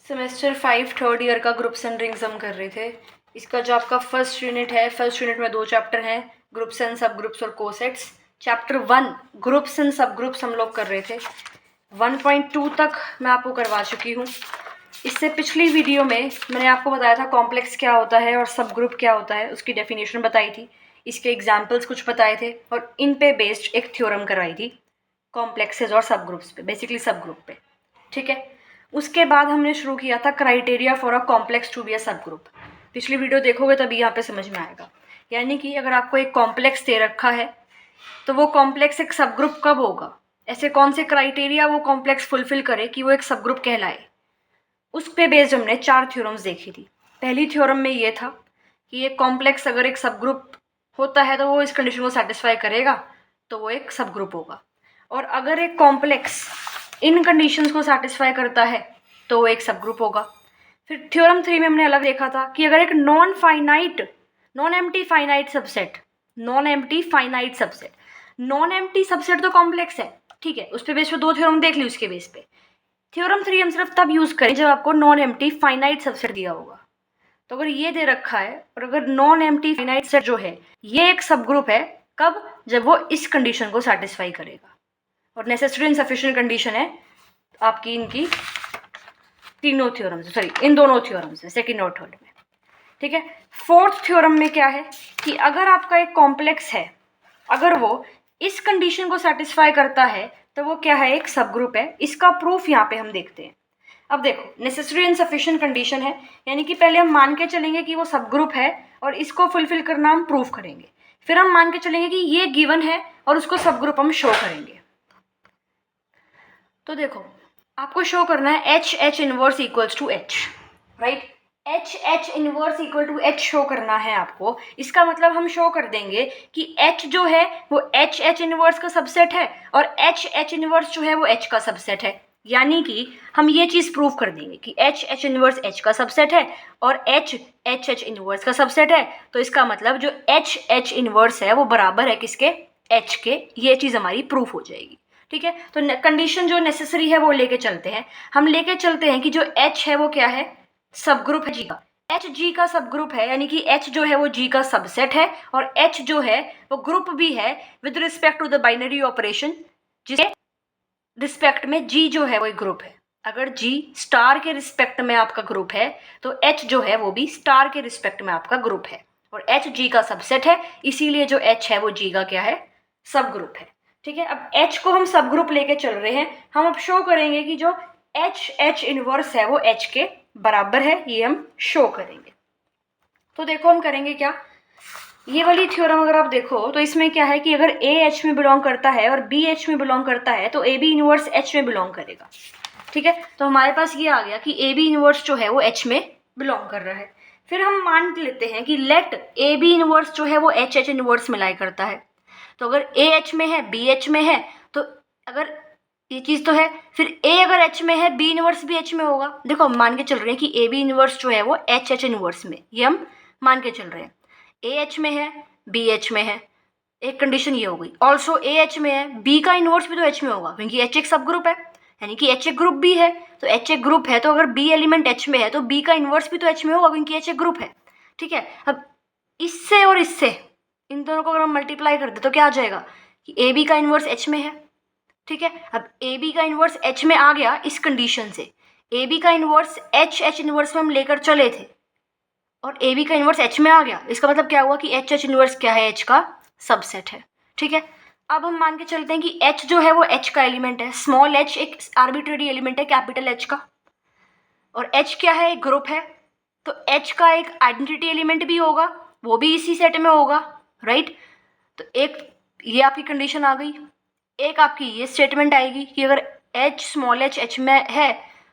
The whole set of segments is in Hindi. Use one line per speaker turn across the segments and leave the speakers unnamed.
सेमेस्टर 5 थर्ड ईयर का ग्रुप्स एंड रिंग्स हम कर रहे थे। इसका जो आपका फर्स्ट यूनिट है, फर्स्ट यूनिट में 2 चैप्टर हैं, ग्रुप्स एंड सब ग्रुप्स और कोसेट्स। चैप्टर 1 ग्रुप्स एंड सब ग्रुप्स हम लोग कर रहे थे। 1.2 तक मैं आपको करवा चुकी हूँ। इससे पिछली वीडियो में मैंने आपको बताया था कॉम्प्लेक्स क्या होता है और सब ग्रुप क्या होता है, उसकी डेफिनेशन बताई थी, इसके एग्जाम्पल्स कुछ बताए थे और इन पे बेस्ड एक थ्योरम करवाई थी कॉम्प्लेक्सेस और सब ग्रुप्स पे, बेसिकली सब ग्रुप पे। ठीक है, उसके बाद हमने शुरू किया था criteria for a complex to be a subgroup. पिछली वीडियो देखोगे तभी यहाँ पे समझ में आएगा। यानी कि अगर आपको एक कॉम्प्लेक्स दे रखा है तो वो कॉम्प्लेक्स एक सब ग्रुप कब होगा, ऐसे कौन से क्राइटेरिया वो कॉम्प्लेक्स फुलफिल करे कि वो एक सब ग्रुप कहलाए, उस पे बेस्ड हमने 4 थ्योरम्स देखी थी। पहली थ्योरम में ये था कि एक कॉम्प्लेक्स अगर एक सब ग्रुप होता है तो वो इस कंडीशन को सेटिस्फाई करेगा तो वो एक सब ग्रुप होगा, और अगर एक कॉम्प्लेक्स इन कंडीशंस को सेटिस्फाई करता है तो वो एक सब ग्रुप होगा। फिर थ्योरम 3 में हमने अलग देखा था कि अगर एक नॉन एम्प्टी फाइनाइट सबसेट तो कॉम्प्लेक्स है, ठीक है, उस पे बेस पे 2 थ्योरम देख ली। उसके बेस पे थ्योरम 3 हम सिर्फ तब यूज करें जब आपको नॉन एम्प्टी फाइनाइट सबसेट दिया होगा। तो अगर ये दे रखा है और अगर नॉन एम्प्टी फाइनाइट सेट जो है ये एक सब ग्रुप है, कब? जब वो इस कंडीशन को सेटिस्फाई करेगा। और नेसेसरी एंड सफिशिएंट कंडीशन है आपकी इनकी तीनों थ्योरम्स, सॉरी इन दोनों थ्योरम्स में, सेकंड और थर्ड में। ठीक है, फोर्थ थ्योरम में क्या है कि अगर आपका एक कॉम्प्लेक्स है, अगर वो इस कंडीशन को सेटिस्फाई करता है तो वो क्या है, एक सब ग्रुप है। इसका प्रूफ यहाँ पे हम देखते हैं। अब देखो, नेसेसरी एंड सफिशिएंट कंडीशन है, यानी कि पहले हम मान के चलेंगे कि वो सब ग्रुप है और इसको फुलफिल करना हम प्रूफ करेंगे। फिर हम मान के चलेंगे कि ये गिवन है और उसको सब ग्रुप हम शो करेंगे। तो देखो, आपको शो करना है H inverse equals to H, right. H inverse equal to H show करना है आपको। इसका मतलब हम शो कर देंगे कि एच जो है वो एच इनवर्स का सबसेट है और एच इनवर्स जो है वो एच का सबसेट है। यानी कि हम ये चीज़ प्रूव कर देंगे कि एच इनवर्स एच का सबसेट है और एच इनवर्स का सबसेट है। तो इसका मतलब जो एच इनवर्स है वो बराबर है किसके, एच के। ये चीज़ हमारी प्रूफ हो जाएगी। ठीक है, तो कंडीशन जो नेसेसरी है वो लेके चलते हैं। हम लेके चलते हैं कि जो एच है वो क्या है, सब ग्रुप है जी का। एच जी का सब ग्रुप है, यानी कि एच जो है वो जी का सबसेट है और एच जो है वो ग्रुप भी है with respect to the binary operation, जिसके रिस्पेक्ट में जी जो है वो एक ग्रुप है। अगर जी स्टार के रिस्पेक्ट में आपका ग्रुप है तो एच जो है वो भी स्टार के रिस्पेक्ट में आपका ग्रुप है और एच जी का सबसेट है, इसीलिए जो एच है वो जी का क्या है, सब ग्रुप है। ठीक है, अब एच को हम सब ग्रुप लेके चल रहे हैं। हम अब शो करेंगे कि जो एच इनवर्स है वो एच के बराबर है, ये हम शो करेंगे। तो देखो हम करेंगे क्या, ये वाली थ्योरम अगर आप देखो तो इसमें क्या है कि अगर ए एच में बिलोंग करता है और बी एच में बिलोंग करता है तो ए बी इनवर्स एच में बिलोंग करेगा। ठीक है, तो हमारे पास ये आ गया कि ए बी इनवर्स जो है वो एच में बिलोंग कर रहा है। फिर हम मान लेते हैं कि लेट ए बी इनवर्स जो है वो एच इनवर्स में लाई करता है। तो अगर ए एच में है, बी एच में है, तो अगर ये चीज़ तो है, फिर ए अगर एच में है, बी इनवर्स भी एच में होगा। देखो हम मान के चल रहे हैं कि ए बी इनवर्स जो है वो एच इनवर्स में, ये हम मान के चल रहे हैं। ए एच में है, बी एच में है, एक कंडीशन ये हो गई। ऑल्सो ए एच में है, बी का इनवर्स भी तो एच में होगा क्योंकि एच एक सब ग्रुप है, यानी कि एच एक ग्रुप भी है। तो एच एक ग्रुप है तो अगर बी एलिमेंट एच में है तो बी का इनवर्स भी तो एच में होगा क्योंकि एच एक ग्रुप है। ठीक है, अब इससे और इससे इन दोनों को अगर हम मल्टीप्लाई कर दे तो क्या आ जाएगा कि ए बी का इनवर्स एच में है। ठीक है, अब ए बी का इनवर्स एच में आ गया इस कंडीशन से। ए बी का इनवर्स एच इनवर्स में हम लेकर चले थे और ए बी का इनवर्स एच में आ गया। इसका मतलब क्या हुआ कि एच इनवर्स क्या है, एच का सबसेट है। ठीक है, अब हम मान के चलते हैं कि एच जो है वो एच का एलिमेंट है। स्मॉल एच एक आर्बिट्रेरी एलिमेंट है कैपिटल एच का, और एच क्या है, एक ग्रुप है। तो एच का एक आइडेंटिटी एलिमेंट भी होगा, वो भी इसी सेट में होगा, राइट। तो एक ये आपकी कंडीशन आ गई। एक आपकी ये स्टेटमेंट आएगी कि अगर एच स्मॉल एच में है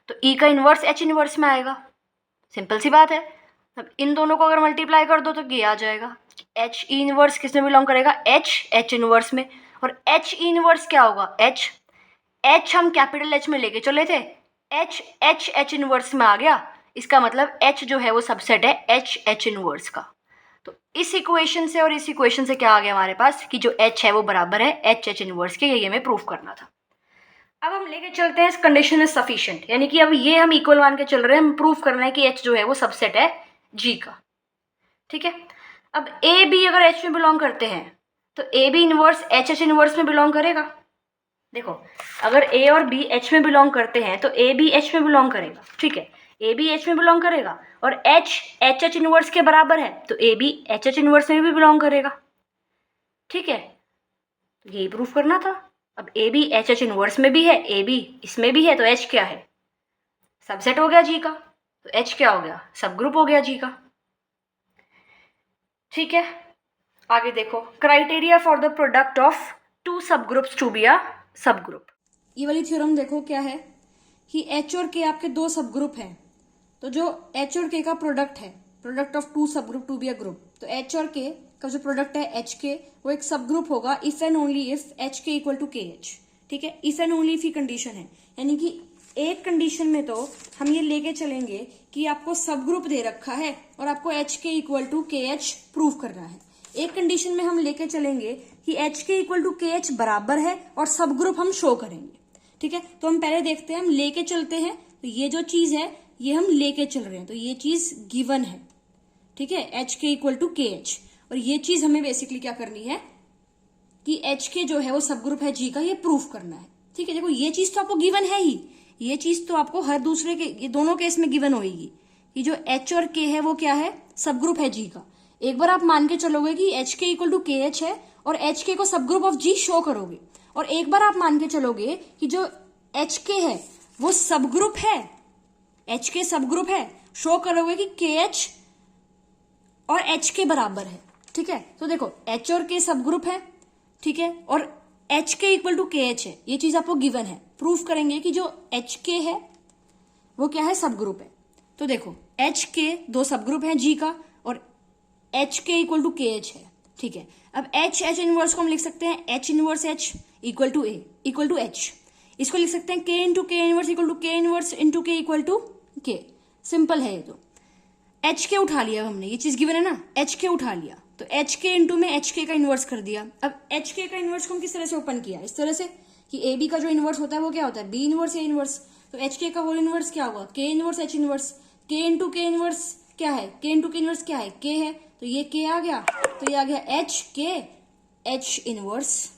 तो ई का इन्वर्स एच इन्वर्स में आएगा। सिंपल सी बात है। अब इन दोनों को अगर मल्टीप्लाई कर दो तो ये आ जाएगा। एच ई इनवर्स किस में बिलोंग करेगा, एच इनवर्स में। और एच ई इनवर्स क्या होगा, एच हम कैपिटल एच में लेके चले थे, एच इनवर्स में आ गया। इसका मतलब एच जो है वो सबसेट है एच इनवर्स का। तो इस इक्वेशन से और इस इक्वेशन से क्या आ गया हमारे पास कि जो एच है वो बराबर है एच इनवर्स के। ये हमें प्रूफ करना था। अब हम लेके चलते हैं इस कंडीशन इज सफिशिएंट, यानी कि अब ये हम इक्वल मान के चल रहे हैं, हम प्रूव करना है कि एच जो है वो सबसेट है जी का। ठीक है, अब ए बी अगर एच में बिलोंग करते हैं तो A B inverse H H inverse में बिलोंग करेगा। देखो, अगर ए और बी एच में बिलोंग करते हैं तो ए बी एच में बिलोंग करेगा। ठीक है, ए बी एच में बिलोंग करेगा और एच एच एच इनवर्स के बराबर है तो A B H H inverse में भी बिलोंग करेगा। ठीक है, यही प्रूफ करना था। अब A B H H inverse में भी है, ए बी इसमें भी है, तो एच क्या है? सबसेट हो गया जी का। तो एच क्या हो गया? सब ग्रुप हो गया जी का। ठीक है, आगे देखो, criteria for the product of two subgroups to be a subgroup. ये वाली थ्योरम देखो क्या है कि एच और के आपके दो सब ग्रुप हैं, तो जो एच और के का प्रोडक्ट है, product of two subgroup to be a group, तो एच और के का जो प्रोडक्ट है एच के, वो एक सब ग्रुप होगा if and only if H के इक्वल टू के एच। ठीक है, if and only if he condition है, यानी कि एक कंडीशन में तो हम ये लेके चलेंगे कि आपको सब ग्रुप दे रखा है और आपको एच के इक्वल टू के एच प्रूव करना है। एक कंडीशन में हम लेके चलेंगे कि एच के इक्वल टू के एच बराबर है और सब ग्रुप हम शो करेंगे। ठीक है, तो हम पहले देखते हैं, हम लेके चलते हैं, तो ये जो चीज है ये हम लेके चल रहे हैं, तो ये चीज गिवन है। ठीक है, एच के इक्वल टू के एच, और ये चीज हमें बेसिकली क्या करनी है कि एच के जो है वो सब ग्रुप है जी का, ये प्रूफ करना है। ठीक है, देखो ये चीज तो आपको गिवन है ही, ये चीज तो आपको हर दूसरे के, ये दोनों केस में गिवन होगी कि जो एच और के है वो क्या है? सब ग्रुप है जी का। एक बार आप मान के चलोगे कि एच के इक्वल टू के एच है और एच के को सब ग्रुप ऑफ जी शो करोगे, और एक बार आप मान के चलोगे कि जो एच के है वो सब ग्रुप है, एच के सब ग्रुप है, शो करोगे कि के एच और एच के बराबर है। ठीक है, तो देखो एच और के सब ग्रुप है, ठीक है, और एच के इक्वल टू के एच है, ये चीज आपको गिवन है। प्रूफ करेंगे कि जो एच के है वो क्या है? सब ग्रुप है। तो देखो एच के दो सब ग्रुप है जी का और एच के इक्वल टू के एच है। ठीक है, अब एच एच इनवर्स को हम लिख सकते हैं H inverse H equal to A equal to H. इसको लिख सकते हैं K into K inverse equal to K inverse into K equal to K. Simple है ये तो। एच के उठा लिया हमने, ये चीज गिवन है ना, एच के उठा लिया, तो एच के इंटू में एच के का इनवर्स कर दिया। अब एच के का इनवर्स को हम किस तरह से ओपन किया? इस तरह से कि ए बी का जो इनवर्स होता है वो क्या होता है? B inverse A inverse. तो एच के का होल इनवर्स क्या होगा? K inverse H inverse. K into K inverse क्या है? के इंटू के इनवर्स क्या है? के है, तो ये के आ गया, तो ये आ गया एच के एच इनवर्स।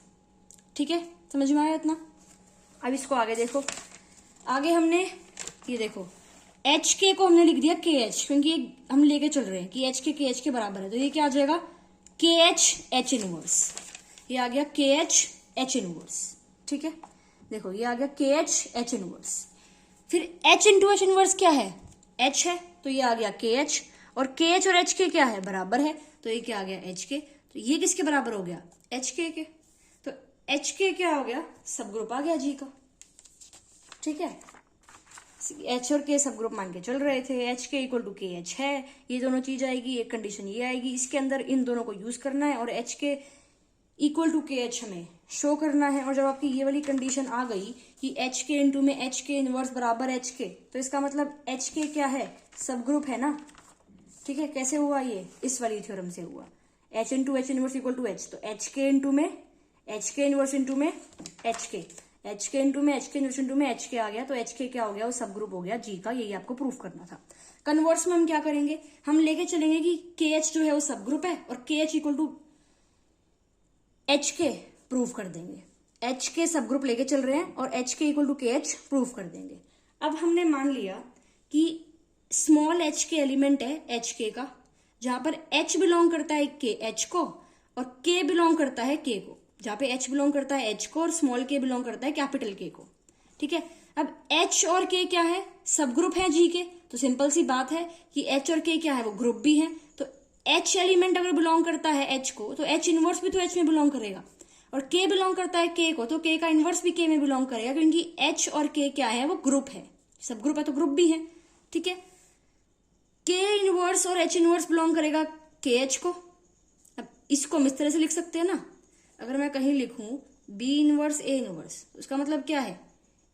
ठीक है, समझ में आया इतना? अब इसको आगे देखो, आगे हमने ये देखो एच के को हमने लिख दिया के एच, क्योंकि हम लेके चल रहे हैं कि एच के बराबर है, तो ये क्या आ जाएगा? के एच एच इनवर्स। ये आ गया के एच एच इनवर्स। ठीक है, देखो ये आ गया के एच एच इनवर्स। फिर एच इंटू एच इनवर्स क्या है? एच है, तो ये आ गया के एच, और के एच और एच के क्या है? बराबर है, तो ये क्या आ गया? एच के। तो ये किसके बराबर हो गया? एच के। तो एच के क्या हो गया? सब ग्रुप आ गया जी का। ठीक है, एच और के सब ग्रुप मान के चल रहे थे, एच के इक्वल टू के एच है, ये दोनों चीज आएगी, एक कंडीशन ये आएगी, इसके अंदर इन दोनों को यूज करना है और एच के इक्वल टू के एच हमें शो करना है। और जब आपकी ये वाली कंडीशन आ गई कि एच के इंटू में एच के इनवर्स बराबर एच के, तो इसका मतलब एच के क्या है? सब ग्रुप है ना। ठीक है, कैसे हुआ ये? इस वाली थ्योरम से हुआ, H into H inverse equal to H, तो एच के इंटू में एच के इनवर्स इंटू में एच के इंटू में एच के इनवर्स इंटू में एच के आ गया, तो एच के क्या हो गया? वो सब ग्रुप हो गया जी का। यही आपको प्रूफ करना था। कन्वर्स में हम क्या करेंगे? हम लेके चलेंगे कि के एच जो है वो सब ग्रुप है और के एच इक्वल टू एच के प्रूफ कर देंगे। एच के सब ग्रुप लेके चल रहे हैं और एच के इक्वल टू के एच प्रूफ कर देंगे। अब हमने मान लिया कि स्मॉल एच के एलिमेंट है एच के का, जहां पर एच बिलोंग करता है के एच को और के बिलोंग करता है के को, जहां पे एच बिलोंग करता है एच को और स्मॉल के बिलोंग करता है कैपिटल के को। ठीक है, अब एच और के क्या है? सब ग्रुप है जी के, तो सिंपल सी बात है कि एच और के क्या है? वो ग्रुप भी है। तो एच एलिमेंट अगर बिलोंग करता है एच को, तो एच इनवर्स भी तो एच में बिलोंग करेगा, और के बिलोंग करता है के को, तो के का इनवर्स भी के में बिलोंग करेगा, क्योंकि एच और के क्या है? वो ग्रुप है, सब ग्रुप है तो ग्रुप भी है। ठीक है, के इनवर्स और एच इनवर्स बिलोंग करेगा के एच को। अब इसको हम इस तरह से लिख सकते हैं ना, अगर मैं कहीं लिखूं बी इनवर्स ए इनवर्स, उसका मतलब क्या है?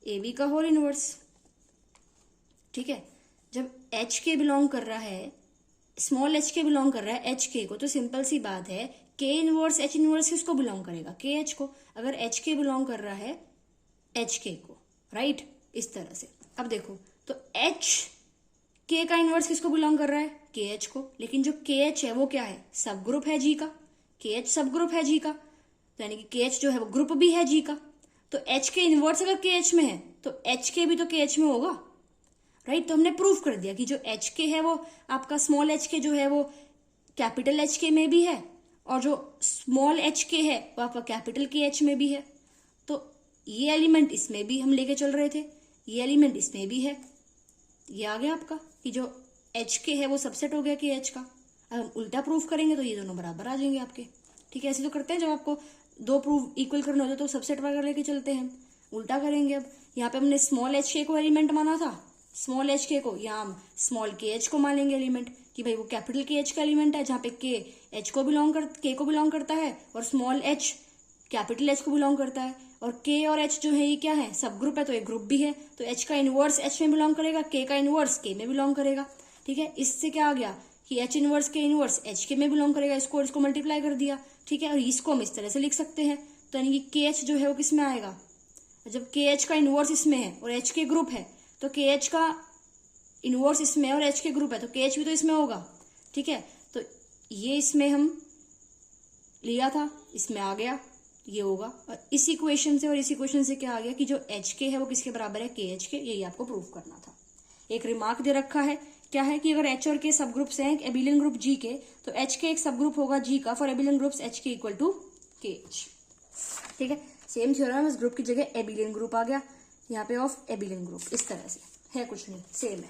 ए बी का होल इनवर्स। ठीक है, जब एच के बिलोंग कर रहा है, स्मॉल एच के बिलोंग कर रहा है एच के को, तो सिंपल सी बात है के इनवर्स एच इनवर्स किसको बिलोंग करेगा? के एच को। अगर एच के बिलोंग कर रहा है एच के को, राइट, इस तरह से। अब देखो तो एच के का इनवर्स किसको बिलोंग कर रहा है, के एच को, लेकिन जो के एच है वो क्या है, सब ग्रुप है जी का, के एच सब ग्रुप है जी का, तो यानी कि के एच जो है वो ग्रुप भी है जी का। तो एच के इनवर्स अगर के एच में है तो एच के भी तो के एच में होगा, राइट। तो हमने प्रूफ कर दिया कि जो एच के है वो आपका स्मॉल एच के जो है वो कैपिटल एच के में भी है, और जो स्मॉल एच के है वो आपका कैपिटल के एच में भी है। तो ये एलिमेंट इसमें भी हम लेके चल रहे थे, ये एलिमेंट इसमें भी है, ये आ गया आपका कि जो एच के है वो सबसेट हो गया कि एच का। अब हम उल्टा प्रूफ करेंगे तो ये दोनों बराबर आ जाएंगे आपके, ठीक है। ऐसे तो करते हैं जब आपको दो प्रूफ इक्वल करने होते तो सबसेट वगैरह लेके चलते हैं, उल्टा करेंगे। अब यहाँ पे हमने स्मॉल एच के को एलिमेंट माना था, स्मॉल एच के को, यहाँ हम स्मॉल के एच को मान लेंगे एलिमेंट कि भाई वो कैपिटल के एच का एलिमेंट है, जहाँ पे के एच को के को बिलोंग करता है और स्मॉल एच कैपिटल एच को बिलोंग करता है। और के और एच जो है ये क्या है, सब ग्रुप है, तो एक ग्रुप भी है, तो एच का इनवर्स एच में बिलोंग करेगा, के का इनवर्स के में बिलोंग करेगा, ठीक है। इससे क्या आ गया कि एच इनवर्स के इनवर्स एच के में बिलोंग करेगा, इसको मल्टीप्लाई कर दिया, ठीक है। और इसको हम इस तरह से लिख सकते हैं, तो यानी कि के एच जो है वो किस में आएगा, जब के एच का इनवर्स इसमें है और एच के ग्रुप है, तो के एच का इनवर्स इसमें और एच के ग्रुप है, तो के एच भी तो इसमें होगा, ठीक है। तो ये इसमें हम लिया था, इसमें आ गया, ये होगा। और इस इक्वेशन से और इस इक्वेशन से क्या आ गया कि जो एच के है वो किसके बराबर है, के एच के, यही आपको प्रूफ करना था। एक रिमार्क दे रखा है, क्या है कि अगर एच और के सब ग्रुप्स हैं एबिलियन ग्रुप जी के, तो एच के एक सब ग्रुप होगा जी का फॉर एबिलियन ग्रुप्स एच के इक्वल टू के एच, ठीक है। सेम थ्योरम, इस ग्रुप की जगह एबिलियन ग्रुप आ गया, यहाँ पे ऑफ एबिलियन ग्रुप, इस तरह से है, कुछ नहीं, सेम है,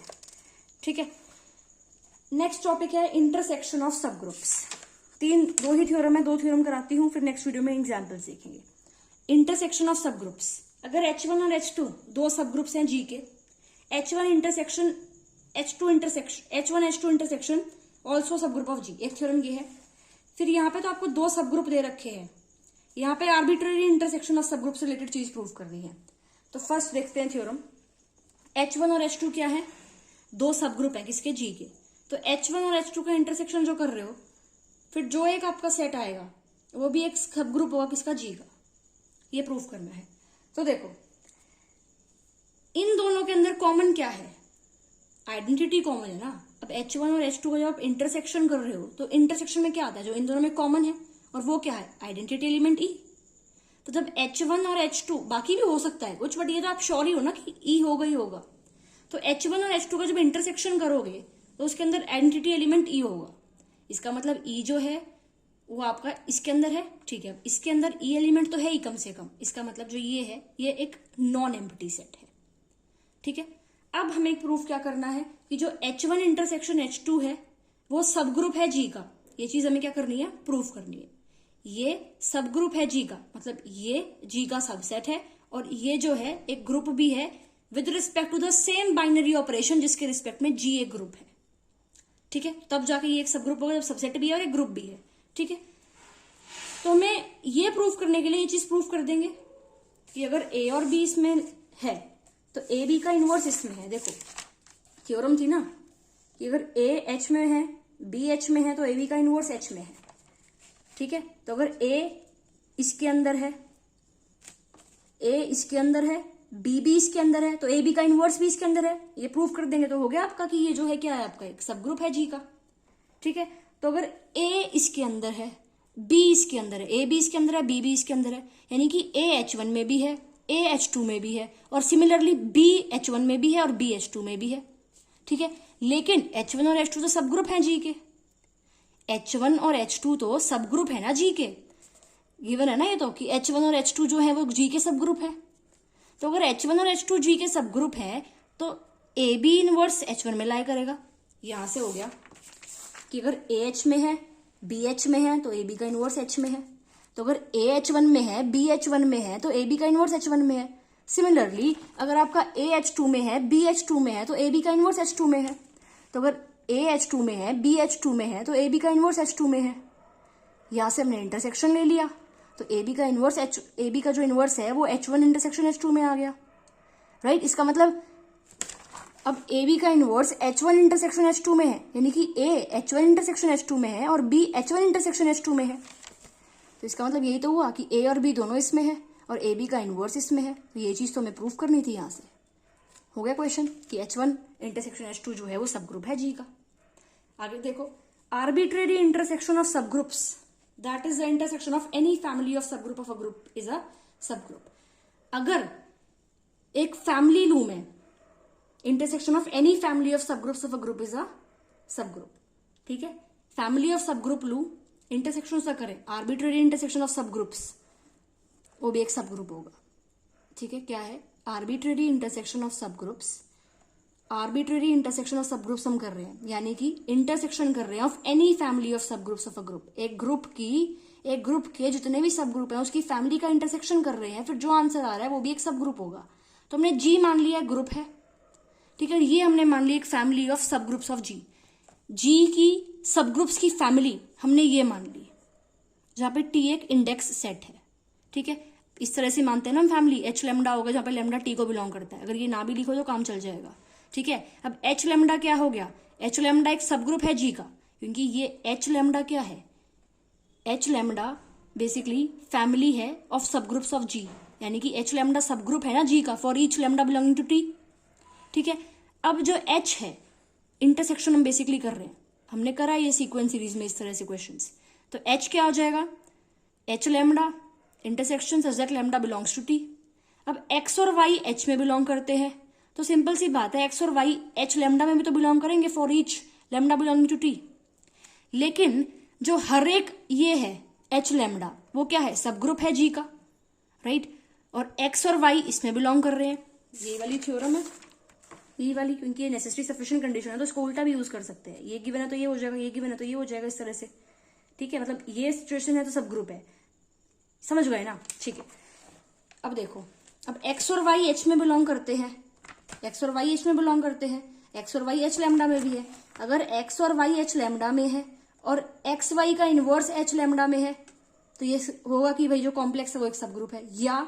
ठीक है। नेक्स्ट टॉपिक है इंटरसेक्शन ऑफ सब ग्रुप्स। दो ही थ्योरम है, दो थ्योरम कराती हूँ, फिर नेक्स्ट वीडियो में एग्जाम्पल्स देखेंगे। इंटरसेक्शन ऑफ सब ग्रुप्स, अगर H1 और H2 दो सब ग्रुप्स हैं जी के, H1 intersection H2 intersection H1 H2 intersection also सब ग्रुप ऑफ जी, एक थ्योरम ये है। फिर यहाँ पे तो आपको दो सब ग्रुप दे रखे हैं, यहाँ पे आर्बिट्ररी इंटरसेक्शन ऑफ सब ग्रुप से रिलेटेड चीज प्रूव करनी है। तो फर्स्ट देखते हैं थ्योरम, H1 और H2 क्या है, दो सब ग्रुप है किसके, जी के। तो H1 और H2 का इंटरसेक्शन जो कर रहे हो, फिर जो एक आपका सेट आएगा वो भी एक सब ग्रुप होगा किसका, जी का, ये प्रूफ करना है। तो देखो इन दोनों के अंदर कॉमन क्या है, आइडेंटिटी कॉमन है ना। अब H1 और H2 का जब आप इंटरसेक्शन कर रहे हो तो इंटरसेक्शन में क्या आता है, जो इन दोनों में कॉमन है, और वो क्या है, आइडेंटिटी एलिमेंट ई। तो जब H1 और H2, बाकी भी हो सकता है कुछ, बट ये तो आप श्योर ही हो ना कि ई होगा ही होगा। तो H1 और H2 का जब इंटरसेक्शन करोगे तो उसके अंदर आइडेंटिटी एलिमेंट ई होगा, इसका मतलब ई जो है वो आपका इसके अंदर है, ठीक है। इसके अंदर ई एलिमेंट तो है ही कम से कम, इसका मतलब जो ये है ये एक नॉन एम्प्टी सेट है, ठीक है। अब हमें एक प्रूफ क्या करना है कि जो H1 इंटरसेक्शन H2 है वो सब ग्रुप है जी का, ये चीज हमें क्या करनी है, प्रूफ करनी है। ये सब ग्रुप है जी का, मतलब ये जी का सबसेट है, और ये जो है एक ग्रुप भी है with respect to the same binary operation जिसके रिस्पेक्ट में जी एक ग्रुप है, ठीक है। तब जाके ये एक सब ग्रुप होगा जब सबसेट भी है और एक ग्रुप भी है, ठीक है। तो हमें ये प्रूफ करने के लिए ये चीज प्रूफ कर देंगे कि अगर ए और बी इसमें है तो ए बी का इनवर्स इसमें है। देखो थ्योरम थी ना कि अगर ए एच में है, बी एच में है, तो ए बी का इनवर्स एच में है, ठीक है। तो अगर ए इसके अंदर है, ए इसके अंदर है, बी भी इसके अंदर है, तो ए बी का इनवर्स भी इसके अंदर है, ये प्रूफ कर देंगे तो हो गया आपका कि ये जो है क्या है, आपका एक सब ग्रुप है जी का, ठीक है। तो अगर ए इसके अंदर है, बी इसके अंदर है, ए बी इसके अंदर है, बी भी इसके अंदर है, यानी कि ए H1 में भी है, ए H2 में भी है, और सिमिलरली बी H1 में भी है और बी H2 में भी है, ठीक है। लेकिन H1 और H2 तो सब ग्रुप हैं जी के, H1 और H2 तो सब ग्रुप है ना जी के, गिवन है ना ये तो कि H1 और H2 जो है वो जी के सब ग्रुप है। तो अगर H1 और H2 जी के सब ग्रुप है तो ए बी इनवर्स H1 में लाई करेगा। यहां से हो गया कि अगर ए H में है, बी H में है, तो ए बी का इनवर्स H में है। तो अगर ए H1 में है, बी H1 में है, तो ए बी का इनवर्स H1 में है। सिमिलरली अगर आपका ए H2 में है, बी H2 में है, तो ए बी का इनवर्स H2 में है। तो अगर ए H2 में है, बी H2 में है, तो ए बी का इनवर्स H2 में है। यहां से हमने इंटरसेक्शन ले लिया, तो ए बी का इनवर्स ए बी का जो इनवर्स है वो H1 इंटरसेक्शन H2 में आ गया, राइट। इसका मतलब अब ए बी का इनवर्स H1 इंटरसेक्शन H2 में है, यानी कि ए H1 इंटरसेक्शन H2 में है और बी H1 इंटरसेक्शन H2 में है। तो इसका मतलब यही तो हुआ कि ए और बी दोनों इसमें है, और ए बी का इन्वर्स इसमें है, तो ये चीज़ तो हमें प्रूफ करनी थी यहाँ से। हो गया क्वेश्चन कि H1 इंटरसेक्शन H2 जो है वो सब ग्रुप है जी का। आगे देखो, arbitrary intersection of subgroups, that is the intersection of any family of subgroup of a group is a subgroup. अगर एक फैमिली लूं मैं, intersection of any family of subgroups of a group is a subgroup, ठीक है। फैमिली ऑफ सब ग्रुप लू, इंटरसेक्शन सा करें, arbitrary intersection of subgroups, वो भी एक सब ग्रुप होगा, ठीक है। क्या है? आर्बिट्रेरी इंटरसेक्शन ऑफ सब ग्रुप्स, आर्बिट्रेरी इंटरसेक्शन ऑफ सब ग्रुप्स हम कर रहे हैं, यानी कि इंटरसेक्शन कर रहे हैं of any family of subgroups of a group. एक ग्रुप के जितने भी सब ग्रुप हैं उसकी फैमिली का इंटरसेक्शन कर रहे हैं, फिर जो आंसर आ रहा है वो भी एक सब ग्रुप होगा। तो हमने जी मान लिया ग्रुप है, ठीक है। ये हमने मान ली एक family of subgroups of जी, जी की सब ग्रुप्स की फैमिली हमने ये मान ली, जहां पे टी एक इंडेक्स सेट है, ठीक है। इस तरह से मानते हैं ना हम फैमिली, एच लेमडा होगा जहां पे लेमडा टी को बिलोंग करता है। अगर ये ना भी लिखो तो काम चल जाएगा, ठीक है। अब एच लेमडा क्या हो गया? एच लेमडा एक सब ग्रुप है जी का, क्योंकि ये एच लेमडा क्या है? एच लेमडा बेसिकली फैमिली है ऑफ सब ग्रुप्स ऑफ जी, यानी कि एच लेमडा सब ग्रुप है ना जी का, for each lambda belonging to T, ठीक है। अब जो एच है, इंटरसेक्शन हम बेसिकली कर रहे हैं, हमने करा ये सीक्वेंस सीरीज में इस तरह से क्वेश्चंस। तो एच क्या हो जाएगा? H lambda intersection such that lambda belongs to T. अब एक्स और वाई एच में बिलोंग करते हैं, तो सिंपल सी बात है, एक्स और वाई एच लेमडा में भी तो बिलोंग करेंगे, for each lambda belonging to T. लेकिन जो हर एक ये है एच लेमडा, वो क्या है? सब ग्रुप है जी का, राइट। और एक्स और वाई इसमें बिलोंग कर रहे हैं, ये वाली थ्योरम है, ये वाली, क्योंकि ये नेसेसरी सफिशिएंट कंडीशन है, तो इसको उल्टा भी यूज कर सकते हैं। ये गिवन है तो ये हो जाएगा, ये गिवन है तो ये हो जाएगा, इस तरह से, ठीक है। मतलब ये सिचुएशन है तो सब ग्रुप है, समझ गए ना? ठीक है। अब देखो, अब एक्स और वाई एच में बिलोंग करते हैं, एक्स और वाई एच में बिलोंग करते हैं, एक्स और वाई एच लेमडा में भी है। अगर एक्स और वाई एच लेमडा में है और एक्स वाई का इनवर्स एच लेमडा में है, तो ये होगा कि भाई जो कॉम्प्लेक्स है वो एक सब ग्रुप है। या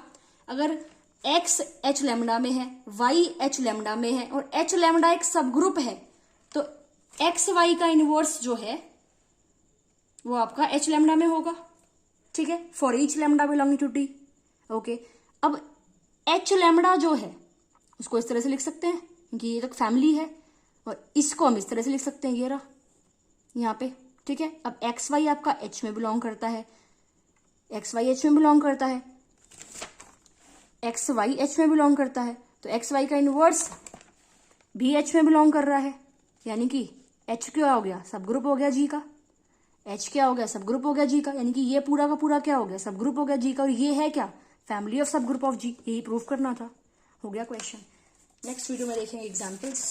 अगर एक्स एच लेमडा में है, वाई एच लेमडा में है और एच लेमडा एक सब ग्रुप है, तो एक्स वाई का इनवर्स जो है वो आपका एच लेमडा में होगा, ठीक है, for each lambda belonging to T. Okay, अब एच लेमडा जो है उसको इस तरह से लिख सकते हैं, क्योंकि ये तो फैमिली है, और इसको हम इस तरह से लिख सकते हैं, ये रहा यहाँ पे, ठीक है। अब एक्स वाई आपका एच में बिलोंग करता है, एक्स वाई एच में बिलोंग करता है, एक्स वाई एच में बिलोंग करता है, तो एक्स वाई का इनवर्स भी एच में बिलोंग कर रहा है, यानी कि एच क्या हो गया? सब ग्रुप हो गया जी का। एच क्या हो गया? सब ग्रुप हो गया जी का, यानी कि ये पूरा का पूरा क्या हो गया? सब ग्रुप हो गया जी का। और ये है क्या? Family of subgroup of जी। यही प्रूफ करना था, हो गया क्वेश्चन। नेक्स्ट वीडियो में देखेंगे एग्जाम्पल्स।